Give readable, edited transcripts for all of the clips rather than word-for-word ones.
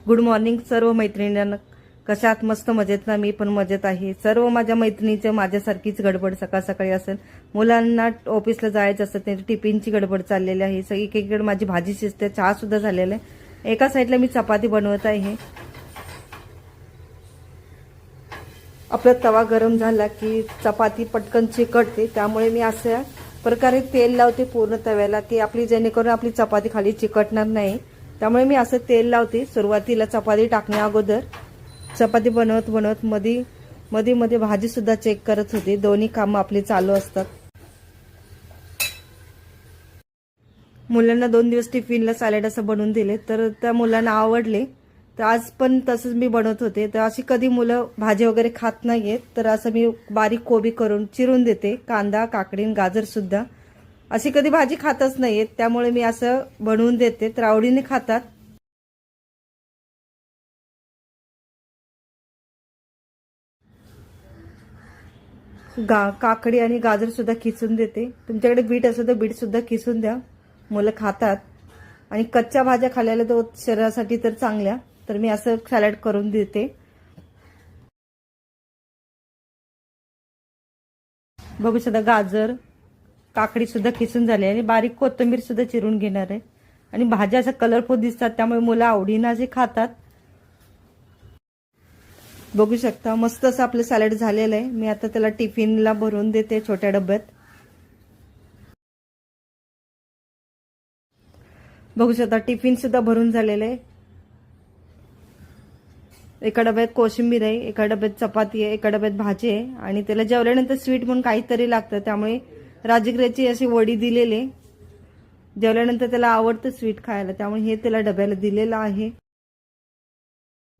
Good morning सर्व मैत्रिणींना. कशात मस्त मजेत ना. मी पण मजेत आहे. सर्व माझ्या मैत्रिणींच्या माझ्यासारखीच गडबड सकाळ सकाळी असेल. मुलांना ऑफिसला जायचं असतं, त्यांची टिफिनची गडबड चाललेली आहे. सगळी एकीकडे माझी भाजी शिजते, चहा सुद्धा झालेला आहे. एका साईडला मी चपाती बनवत आहे. आपला तवा गरम झाला की चपाती पटकन चिकटते, त्यामुळे मी अशा प्रकारे तेल लावते पूर्ण तव्याला की आपली जेणेकरून आपली चपाती खाली चिकटणार नाही. त्यामुळे मी असं तेल लावते. सुरुवातीला चपाती टाकण्या अगोदर चपाती बनवत बनवत मध्ये भाजी सुद्धा चेक करत होते. दोन्ही कामं आपली चालू असतात. मुलांना 2 दिवस टिफिनला सॅलड असं बनवून दिले, तर त्या मुलांना आवडले. तर आज पण तसंच मी बनवत होते. तर अशी कधी मुलं भाजी वगैरे खात नाहीयेत, तर असं मी बारीक कोबी करून चिरून देते. कांदा, काकडी, गाजर सुद्धा. अशी कधी भाजी खातच नाहीयेत, त्यामुळे मी असं बनवून देते, तर आवडीने खातात. काकडी आणि गाजर सुद्धा किसून देते. तुमच्याकडे बीट असेल तर बीट सुद्धा किसून द्या, मुलं खातात. आणि कच्च्या भाज्या खाल्ल्याला तर शरीरासाठी तर चांगल्या, तर मी असं सॅलड करून देते. बघू शकता गाजर, काकडी सुद्धा किसून झाली आणि बारीक कोथिंबीर सुद्धा चिरून घेणार आहे. आणि भाज्या असं कलरफुल दिसतात, त्यामुळे मुलं आवडीनं जे खातात. बघू शकता मस्त असं आपलं सॅलड झालेलं आहे. मी आता त्याला टिफिनला भरून देते छोट्या डब्यात. बघू शकता टिफिन सुद्धा भरून झालेलं आहे. एका डब्यात कोशिंबीर आहे, एका डब्यात चपाती आहे, एका डब्यात भाजी आहे. आणि त्याला जेवल्यानंतर स्वीट म्हणून काहीतरी लागतं, त्यामुळे राजगिऱ्याची अशी वडी दिलेली आहे. जेवल्यानंतर त्याला आवडतं स्वीट खायला, त्यामुळे हे त्याला डब्याला दिलेलं आहे.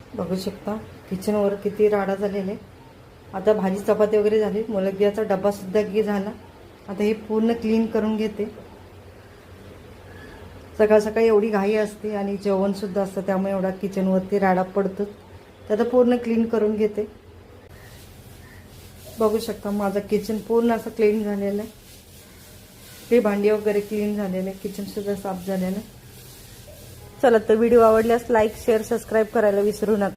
बघू शकता किचनवर किती राडा झालेला आहे. आता भाजी चपाती वगैरे झाली, मुलग्याचा डबा सुद्धा झाला. आता हे पूर्ण क्लीन करून घेते. सकाळ सकाळी एवढी घाई असते आणि जेवण सुद्धा असतं, त्यामुळे एवढा किचनवरती राडा पडतो. तर आता पूर्ण क्लीन करून घेते. बघू शकता माझं किचन पूर्ण असं क्लीन झालेलं आहे. हे भांडी वगैरे क्लीन झालेलं आहे, किचन सुद्धा साफ झालेलं आहे. चला तर व्हिडिओ आवडल्यास लाईक शेअर सबस्क्राईब करायला विसरू नका.